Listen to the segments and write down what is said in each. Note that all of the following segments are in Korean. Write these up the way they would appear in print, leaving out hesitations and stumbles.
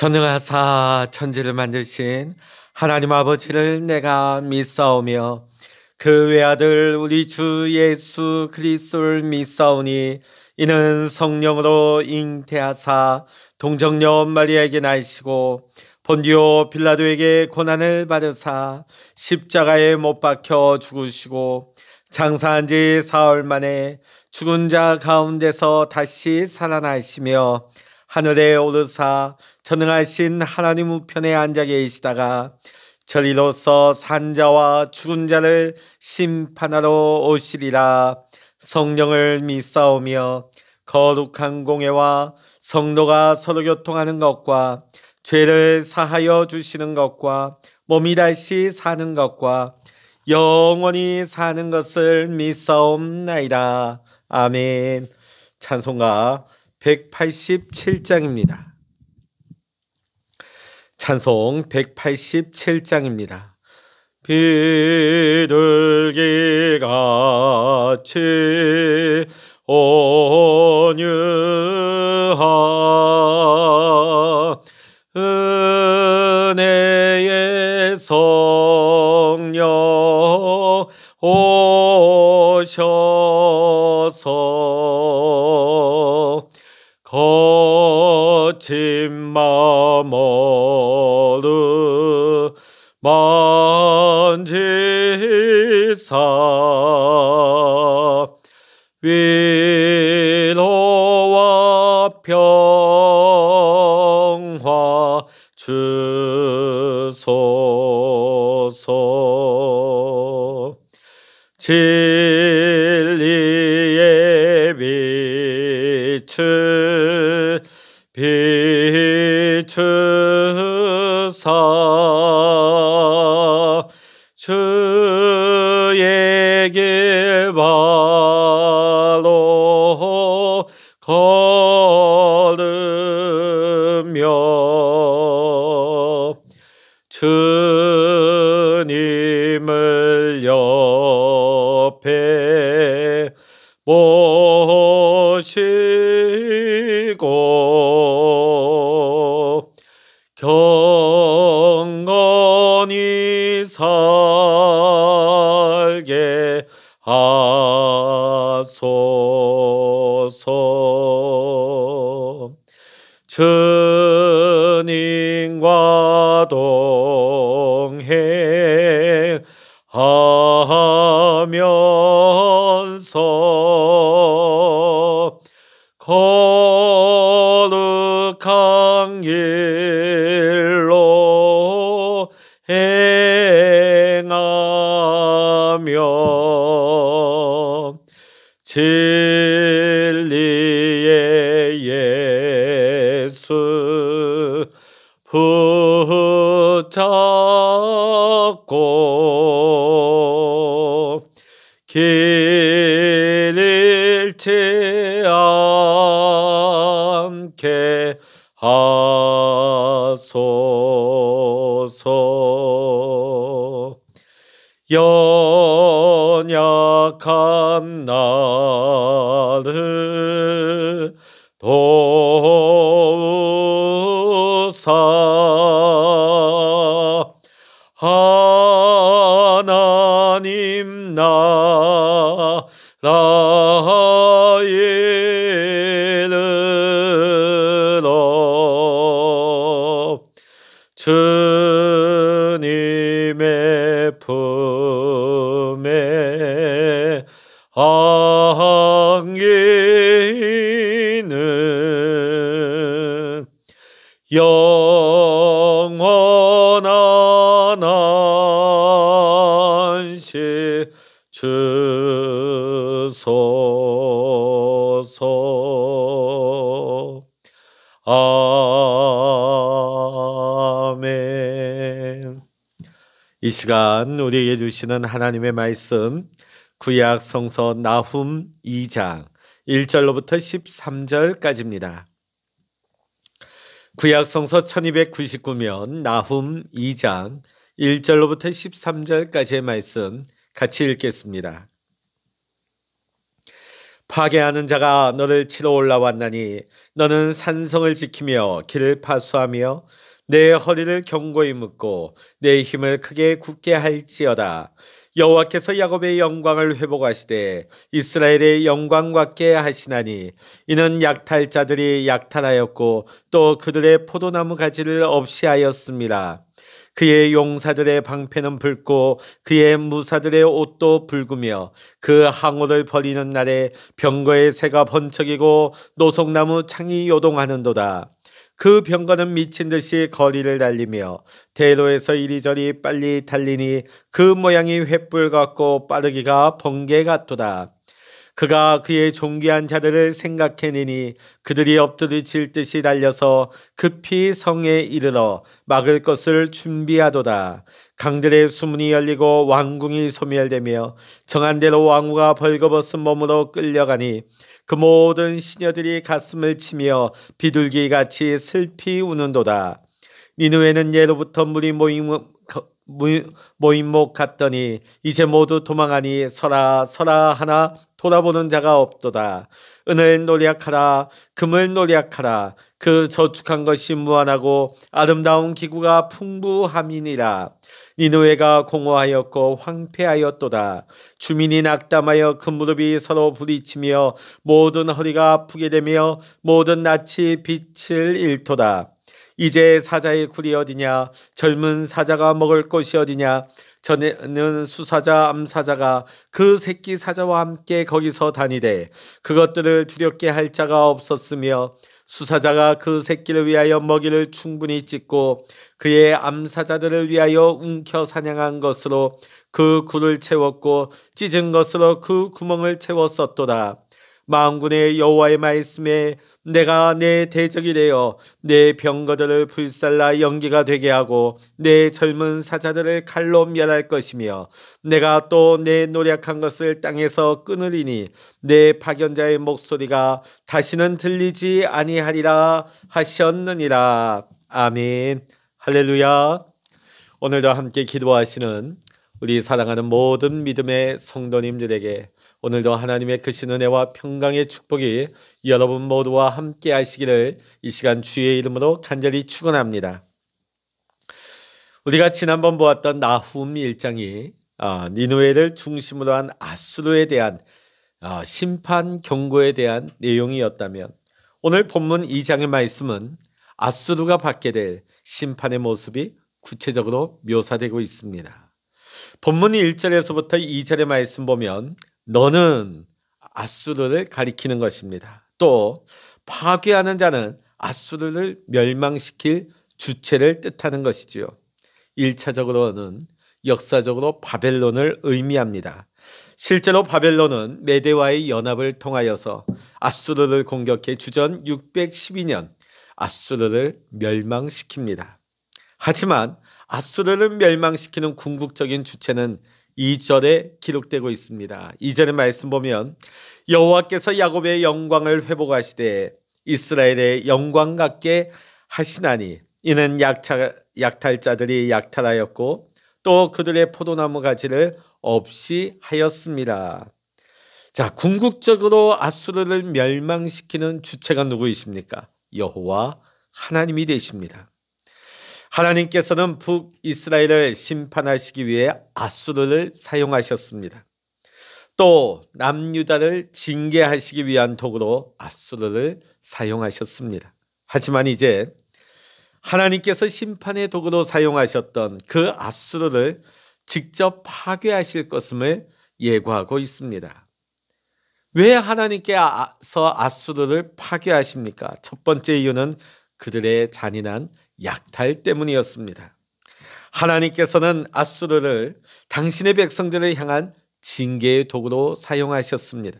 전능하사 천지를 만드신 하나님 아버지를 내가 믿사오며 그 외아들 우리 주 예수 그리스도를 믿사오니 이는 성령으로 잉태하사 동정녀 마리아에게 나시고 본디오 빌라도에게 고난을 받으사 십자가에 못 박혀 죽으시고 장사한 지 사흘 만에 죽은 자 가운데서 다시 살아나시며 하늘에 오르사 전능하신 하나님 우편에 앉아 계시다가 저리로서 산자와 죽은 자를 심판하러 오시리라. 성령을 믿사오며 거룩한 공회와 성도가 서로 교통하는 것과 죄를 사하여 주시는 것과 몸이 다시 사는 것과 영원히 사는 것을 믿사옵나이다. 아멘. 찬송가 187장입니다. 찬송 187장입니다. 비둘기같이 온유한 은혜의 성령 오셔서 거친 마음 만지사 위로와 평화 주소서. 진리의 빛을 비추사 주의 길 바로 걸으며 주님을 옆에 모시고 경건히 살게 하소서. 주님과 동행하면서 거룩한 길로 행하며 진리의 예수 붙잡고 길 잃지 않게 하소서. 연약한 나를 도우사 하나님 나라의 이르러 주님의 품에 안기는 영원한 안식 주소서. 아멘. 이 시간 우리에게 주시는 하나님의 말씀 구약 성서 나훔 2장 1절로부터 13절까지입니다. 구약 성서 1299면 나훔 2장 1절로부터 13절까지의 말씀 같이 읽겠습니다. 파괴하는 자가 너를 치러 올라왔나니 너는 산성을 지키며 길을 파수하며 내 허리를 견고히 묶고 내 힘을 크게 굳게 할지어다. 여호와께서 야곱의 영광을 회복하시되 이스라엘의 영광 같게 하시나니 이는 약탈자들이 약탈하였고 또 그들의 포도나무 가지를 없이 하였습니다. 그의 용사들의 방패는 붉고 그의 무사들의 옷도 붉으며 그 항우를 버리는 날에 병거의 새가 번쩍이고 노송나무 창이 요동하는도다. 그 병거는 미친 듯이 거리를 달리며 대로에서 이리저리 빨리 달리니 그 모양이 횃불 같고 빠르기가 번개 같도다. 그가 그의 존귀한 자들을 생각해내니 그들이 엎드러질 듯이 달려서 급히 성에 이르러 막을 것을 준비하도다. 강들의 수문이 열리고 왕궁이 소멸되며 정한 대로 왕후가 벌거벗은 몸으로 끌려가니 그 모든 시녀들이 가슴을 치며 비둘기같이 슬피 우는도다. 니느웨는 예로부터 물이 모임목 같더니 이제 모두 도망하니 서라 서라 하나 돌아보는 자가 없도다. 은을 노력하라 금을 노력하라 그 저축한 것이 무한하고 아름다운 기구가 풍부함이니라. 니느웨가 공허하였고 황폐하였도다. 주민이 낙담하여 그 무릎이 서로 부딪히며 모든 허리가 아프게 되며 모든 낯이 빛을 잃도다. 이제 사자의 굴이 어디냐? 젊은 사자가 먹을 곳이 어디냐? 전에는 수사자 암사자가 그 새끼 사자와 함께 거기서 다니되 그것들을 두렵게 할 자가 없었으며 수사자가 그 새끼를 위하여 먹이를 충분히 찢고 그의 암사자들을 위하여 움켜 사냥한 것으로 그 굴을 채웠고 찢은 것으로 그 구멍을 채웠었도다. 만군의 여호와의 말씀에 내가 내 대적이 되어 내 병거들을 불살라 연기가 되게 하고 내 젊은 사자들을 칼로 멸할 것이며 내가 또 내 노력한 것을 땅에서 끊으리니 내 파견자의 목소리가 다시는 들리지 아니하리라 하셨느니라. 아멘. 할렐루야. 오늘도 함께 기도하시는 우리 사랑하는 모든 믿음의 성도님들에게 오늘도 하나님의 크신 은혜와 평강의 축복이 여러분 모두와 함께 하시기를 이 시간 주의 이름으로 간절히 축원합니다. 우리가 지난번 보았던 나훔 1장이 니느웨를 중심으로 한 아수르에 대한 심판 경고에 대한 내용이었다면 오늘 본문 2장의 말씀은 아수르가 받게 될 심판의 모습이 구체적으로 묘사되고 있습니다. 본문 1절에서부터 2절의 말씀 보면 너는 아수르를 가리키는 것입니다. 또 파괴하는 자는 아수르를 멸망시킬 주체를 뜻하는 것이지요. 1차적으로는 역사적으로 바벨론을 의미합니다. 실제로 바벨론은 메대와의 연합을 통하여서 아수르를 공격해 주전 612년 아수르를 멸망시킵니다. 하지만 아수르를 멸망시키는 궁극적인 주체는 2절에 기록되고 있습니다. 2절의 말씀 보면 여호와께서 야곱의 영광을 회복하시되 이스라엘의 영광 같게 하시나니 이는 약탈자들이 약탈하였고 또 그들의 포도나무 가지를 없이 하였습니다. 자, 궁극적으로 아수르를 멸망시키는 주체가 누구이십니까? 여호와 하나님이 되십니다. 하나님께서는 북이스라엘을 심판하시기 위해 아수르를 사용하셨습니다. 또 남유다를 징계하시기 위한 도구로 아수르를 사용하셨습니다. 하지만 이제 하나님께서 심판의 도구로 사용하셨던 그 아수르를 직접 파괴하실 것임을 예고하고 있습니다. 왜 하나님께서 아수르를 파괴하십니까? 첫 번째 이유는 그들의 잔인한 약탈 때문이었습니다. 하나님께서는 아수르를 당신의 백성들을 향한 징계의 도구로 사용하셨습니다.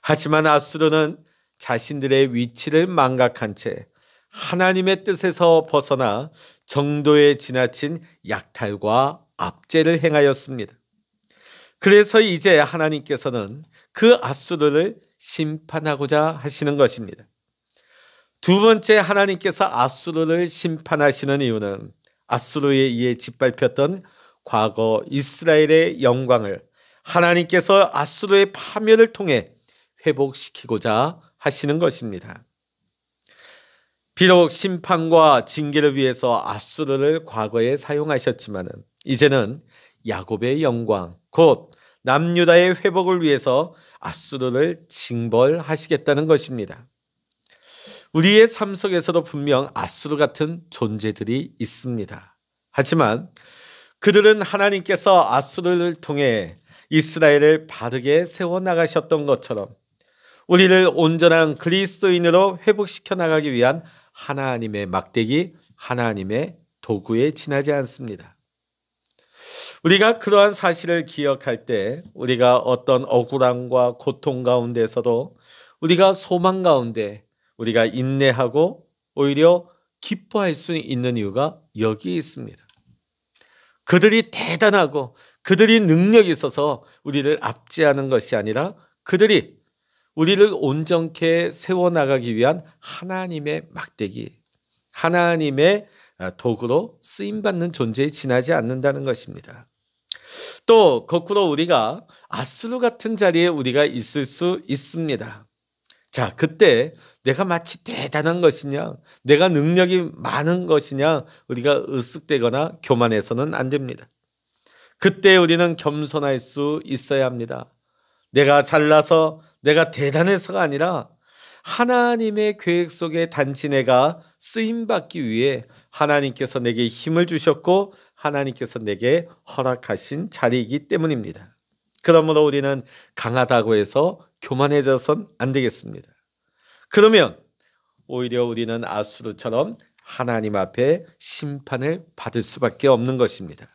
하지만 아수르는 자신들의 위치를 망각한 채 하나님의 뜻에서 벗어나 정도에 지나친 약탈과 압제를 행하였습니다. 그래서 이제 하나님께서는 그 아수르를 심판하고자 하시는 것입니다. 두 번째, 하나님께서 아수르를 심판하시는 이유는 아수르에 의해 짓밟혔던 과거 이스라엘의 영광을 하나님께서 아수르의 파멸을 통해 회복시키고자 하시는 것입니다. 비록 심판과 징계를 위해서 앗수르를 과거에 사용하셨지만 이제는 야곱의 영광, 곧 남유다의 회복을 위해서 앗수르를 징벌하시겠다는 것입니다. 우리의 삶 속에서도 분명 앗수르 같은 존재들이 있습니다. 하지만 그들은 하나님께서 앗수르를 통해 이스라엘을 바르게 세워나가셨던 것처럼 우리를 온전한 그리스도인으로 회복시켜 나가기 위한 하나님의 막대기, 하나님의 도구에 지나지 않습니다. 우리가 그러한 사실을 기억할 때 우리가 어떤 억울함과 고통 가운데서도 우리가 소망 가운데 우리가 인내하고 오히려 기뻐할 수 있는 이유가 여기에 있습니다. 그들이 대단하고 그들이 능력이 있어서 우리를 압제하는 것이 아니라 그들이 우리를 온전케 세워나가기 위한 하나님의 막대기, 하나님의 도구로 쓰임받는 존재에 지나지 않는다는 것입니다. 또 거꾸로 우리가 앗수르 같은 자리에 우리가 있을 수 있습니다. 자, 그때 내가 마치 대단한 것이냐, 내가 능력이 많은 것이냐 우리가 으쓱대거나 교만해서는 안 됩니다. 그때 우리는 겸손할 수 있어야 합니다. 내가 잘나서 내가 대단해서가 아니라 하나님의 계획 속에 단지 내가 쓰임받기 위해 하나님께서 내게 힘을 주셨고 하나님께서 내게 허락하신 자리이기 때문입니다. 그러므로 우리는 강하다고 해서 교만해져선 안 되겠습니다. 그러면 오히려 우리는 앗수르처럼 하나님 앞에 심판을 받을 수밖에 없는 것입니다.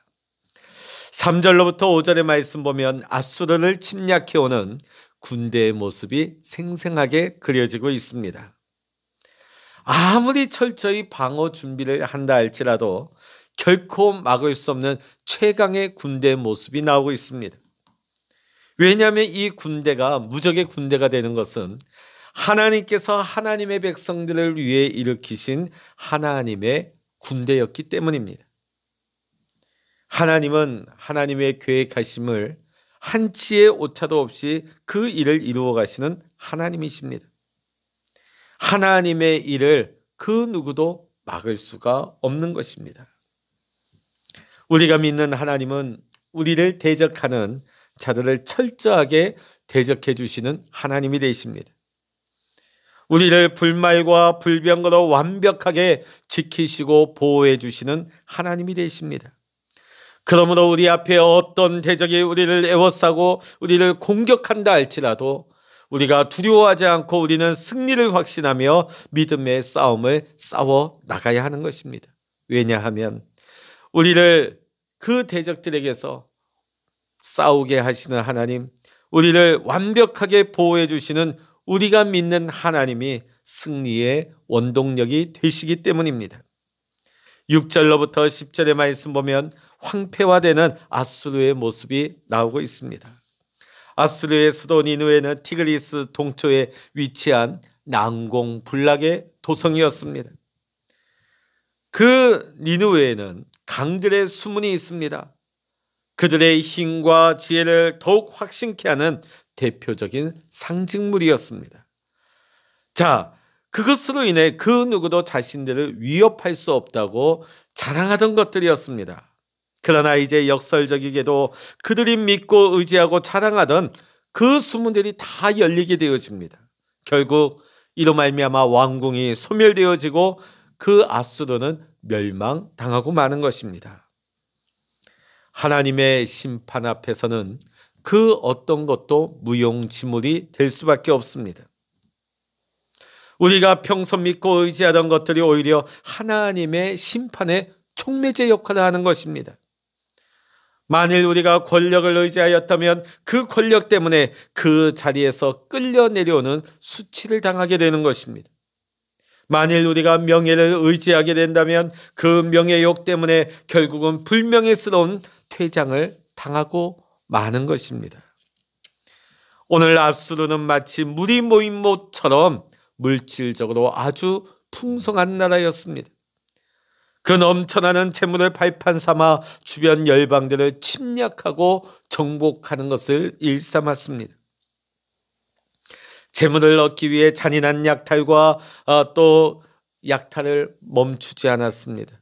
3절로부터 5절의 말씀 보면 앗수르를 침략해오는 군대의 모습이 생생하게 그려지고 있습니다. 아무리 철저히 방어 준비를 한다 할지라도 결코 막을 수 없는 최강의 군대의 모습이 나오고 있습니다. 왜냐하면 이 군대가 무적의 군대가 되는 것은 하나님께서 하나님의 백성들을 위해 일으키신 하나님의 군대였기 때문입니다. 하나님은 하나님의 계획하심을 한치의 오차도 없이 그 일을 이루어 가시는 하나님이십니다. 하나님의 일을 그 누구도 막을 수가 없는 것입니다. 우리가 믿는 하나님은 우리를 대적하는 자들을 철저하게 대적해 주시는 하나님이 되십니다. 우리를 불말과 불병으로 완벽하게 지키시고 보호해 주시는 하나님이 되십니다. 그러므로 우리 앞에 어떤 대적이 우리를 에워싸고 우리를 공격한다 할지라도 우리가 두려워하지 않고 우리는 승리를 확신하며 믿음의 싸움을 싸워 나가야 하는 것입니다. 왜냐하면 우리를 그 대적들에게서 싸우게 하시는 하나님, 우리를 완벽하게 보호해 주시는 우리가 믿는 하나님이 승리의 원동력이 되시기 때문입니다. 6절로부터 10절의 말씀 보면 황폐화되는 앗수르의 모습이 나오고 있습니다. 앗수르의 수도 니느웨는 티그리스 동초에 위치한 난공불락의 도성이었습니다. 그 니느웨에는 강들의 수문이 있습니다. 그들의 힘과 지혜를 더욱 확신케 하는 대표적인 상징물이었습니다. 자, 그것으로 인해 그 누구도 자신들을 위협할 수 없다고 자랑하던 것들이었습니다. 그러나 이제 역설적이게도 그들이 믿고 의지하고 자랑하던 그 수문들이 다 열리게 되어집니다. 결국 이로 말미암아 왕궁이 소멸되어지고 그 앗수르는 멸망당하고 마는 것입니다. 하나님의 심판 앞에서는 그 어떤 것도 무용지물이 될 수밖에 없습니다. 우리가 평소 믿고 의지하던 것들이 오히려 하나님의 심판의 촉매제 역할을 하는 것입니다. 만일 우리가 권력을 의지하였다면 그 권력 때문에 그 자리에서 끌려 내려오는 수치를 당하게 되는 것입니다. 만일 우리가 명예를 의지하게 된다면 그 명예욕 때문에 결국은 불명예스러운 퇴장을 당하고 마는 것입니다. 오늘 앗수르는 마치 물이 모인 못처럼 물질적으로 아주 풍성한 나라였습니다. 그 넘쳐나는 재물을 발판 삼아 주변 열방들을 침략하고 정복하는 것을 일삼았습니다. 재물을 얻기 위해 잔인한 약탈과 또 약탈을 멈추지 않았습니다.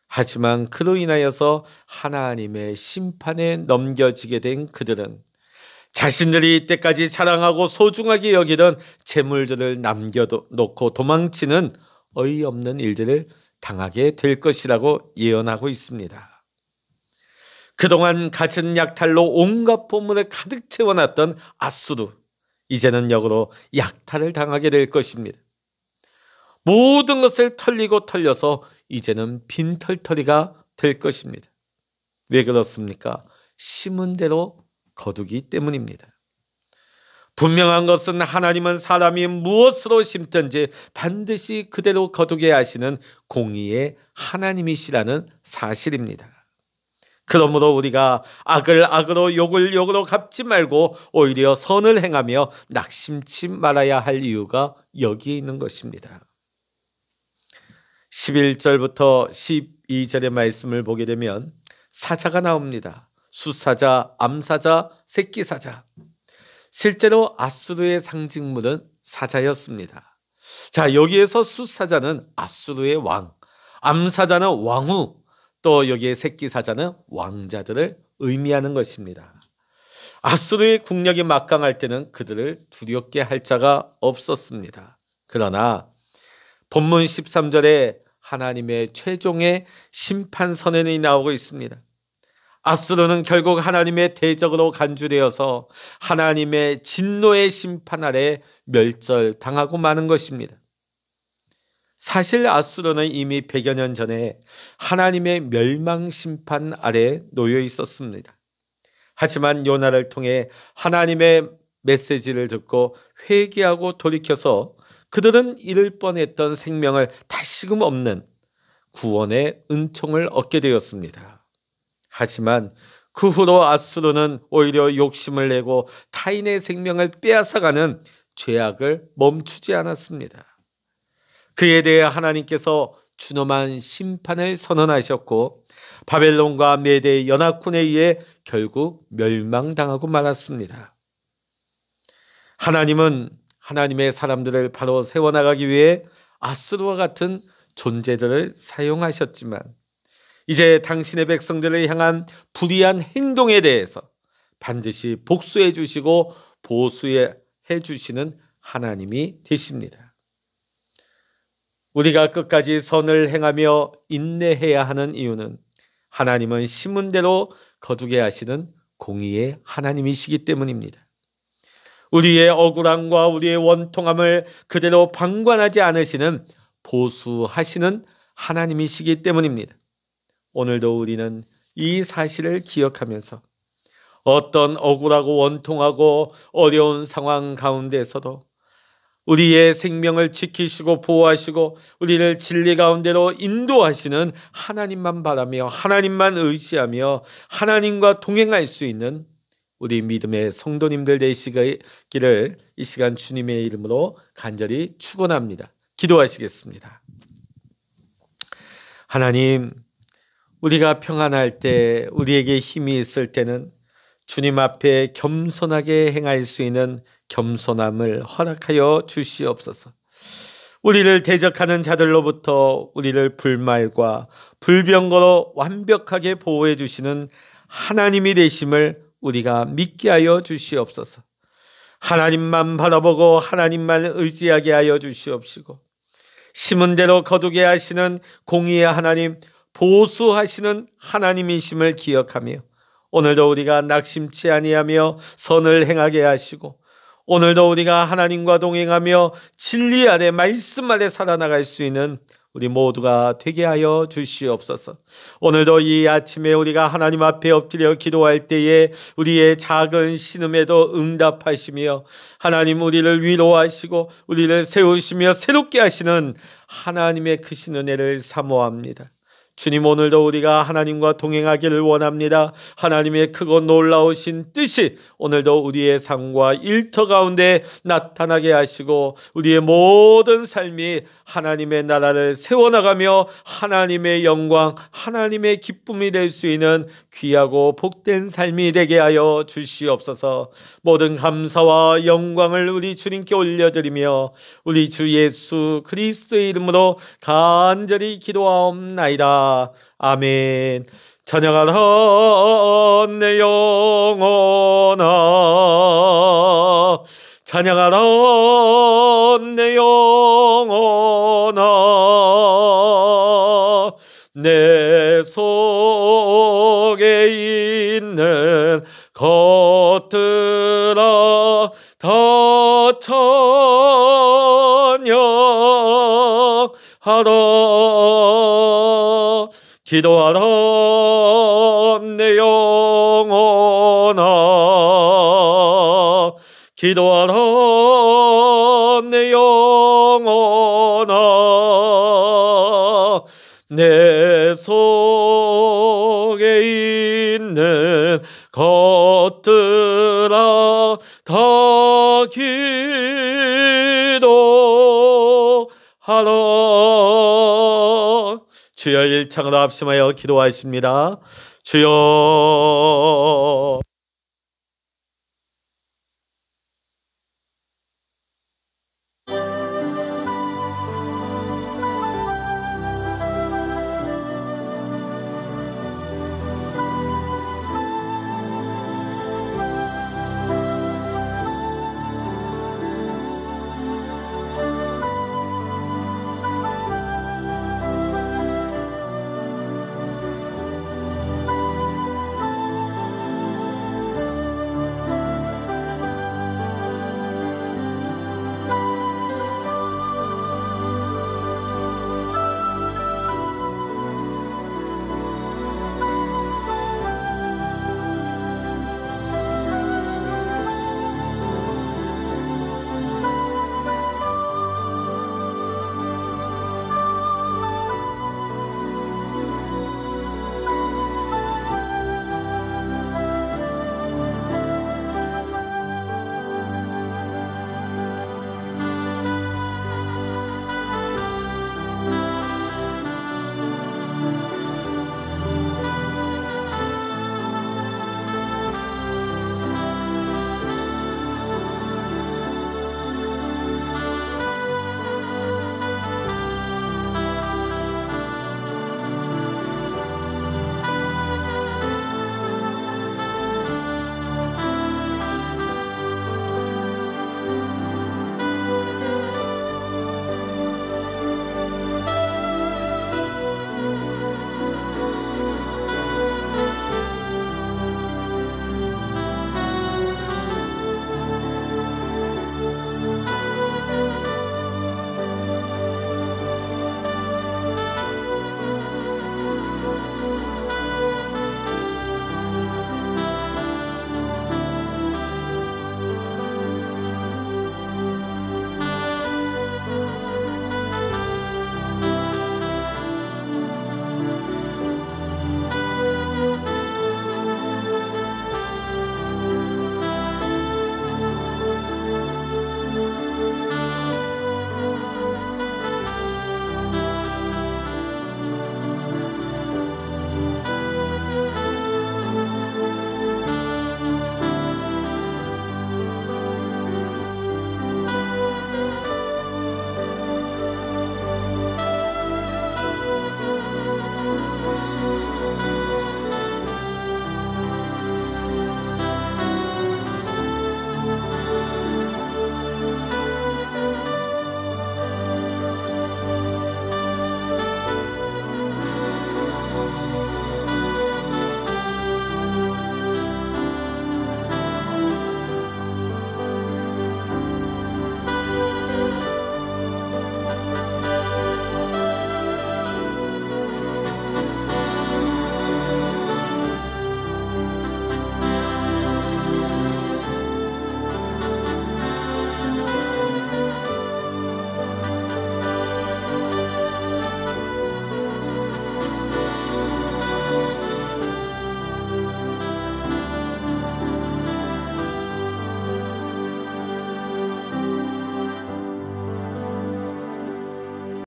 하지만 그로 인하여서 하나님의 심판에 넘겨지게 된 그들은 자신들이 이때까지 자랑하고 소중하게 여기던 재물들을 남겨놓고 도망치는 어이없는 일들을 당하게 될 것이라고 예언하고 있습니다. 그동안 갖은 약탈로 온갖 보물을 가득 채워놨던 아수르, 이제는 역으로 약탈을 당하게 될 것입니다. 모든 것을 털리고 털려서 이제는 빈털터리가 될 것입니다. 왜 그렇습니까? 심은 대로 거두기 때문입니다. 분명한 것은 하나님은 사람이 무엇으로 심든지 반드시 그대로 거두게 하시는 공의의 하나님이시라는 사실입니다. 그러므로 우리가 악을 악으로 욕을 욕으로 갚지 말고 오히려 선을 행하며 낙심치 말아야 할 이유가 여기에 있는 것입니다. 11절부터 12절의 말씀을 보게 되면 사자가 나옵니다. 숫사자, 암사자, 새끼사자. 실제로 아수르의 상징물은 사자였습니다. 자, 여기에서 숫사자는 아수르의 왕, 암사자는 왕후, 또 여기에 새끼사자는 왕자들을 의미하는 것입니다. 아수르의 국력이 막강할 때는 그들을 두렵게 할 자가 없었습니다. 그러나 본문 13절에 하나님의 최종의 심판 선언이 나오고 있습니다. 아수르는 결국 하나님의 대적으로 간주되어서 하나님의 진노의 심판 아래 멸절당하고 마는 것입니다. 사실 아수르는 이미 100여 년 전에 하나님의 멸망 심판 아래 놓여 있었습니다. 하지만 요나를 통해 하나님의 메시지를 듣고 회개하고 돌이켜서 그들은 잃을 뻔했던 생명을 다시금 얻는 구원의 은총을 얻게 되었습니다. 하지만 그 후로 아수르는 오히려 욕심을 내고 타인의 생명을 빼앗아가는 죄악을 멈추지 않았습니다. 그에 대해 하나님께서 준엄한 심판을 선언하셨고 바벨론과 메대 연합군에 의해 결국 멸망당하고 말았습니다. 하나님은 하나님의 사람들을 바로 세워나가기 위해 아수르와 같은 존재들을 사용하셨지만 이제 당신의 백성들을 향한 불의한 행동에 대해서 반드시 복수해 주시고 보수해 주시는 하나님이 되십니다. 우리가 끝까지 선을 행하며 인내해야 하는 이유는 하나님은 심은 대로 거두게 하시는 공의의 하나님이시기 때문입니다. 우리의 억울함과 우리의 원통함을 그대로 방관하지 않으시는 보수하시는 하나님이시기 때문입니다. 오늘도 우리는 이 사실을 기억하면서 어떤 억울하고 원통하고 어려운 상황 가운데서도 우리의 생명을 지키시고 보호하시고 우리를 진리 가운데로 인도하시는 하나님만 바라며 하나님만 의지하며 하나님과 동행할 수 있는 우리 믿음의 성도님들 되시기를 이 시간 주님의 이름으로 간절히 축원합니다. 기도하시겠습니다. 하나님, 우리가 평안할 때, 우리에게 힘이 있을 때는 주님 앞에 겸손하게 행할 수 있는 겸손함을 허락하여 주시옵소서. 우리를 대적하는 자들로부터 우리를 불말과 불병거로 완벽하게 보호해 주시는 하나님이 되심을 우리가 믿게 하여 주시옵소서. 하나님만 바라보고 하나님만 의지하게 하여 주시옵시고 심은 대로 거두게 하시는 공의의 하나님, 보수하시는 하나님이심을 기억하며 오늘도 우리가 낙심치 아니하며 선을 행하게 하시고 오늘도 우리가 하나님과 동행하며 진리 아래 말씀 아래 살아나갈 수 있는 우리 모두가 되게 하여 주시옵소서. 오늘도 이 아침에 우리가 하나님 앞에 엎드려 기도할 때에 우리의 작은 신음에도 응답하시며 하나님 우리를 위로하시고 우리를 세우시며 새롭게 하시는 하나님의 크신 은혜를 사모합니다. 주님, 오늘도 우리가 하나님과 동행하기를 원합니다. 하나님의 크고 놀라우신 뜻이 오늘도 우리의 삶과 일터 가운데 나타나게 하시고 우리의 모든 삶이 하나님의 나라를 세워나가며 하나님의 영광, 하나님의 기쁨이 될 수 있는 귀하고 복된 삶이 되게 하여 주시옵소서. 모든 감사와 영광을 우리 주님께 올려드리며 우리 주 예수 그리스도의 이름으로 간절히 기도하옵나이다. 아멘. 찬양하라 내 영혼아, 찬양하라 내 영혼아, 내 속에 있는 것들아 다 찬양하라. 기도하라 내 영혼아, 기도하라 내 영혼아, 내 속에 있는 것들아 다 기도하라. 주여 일창으로 합심하여 기도하십니다. 주여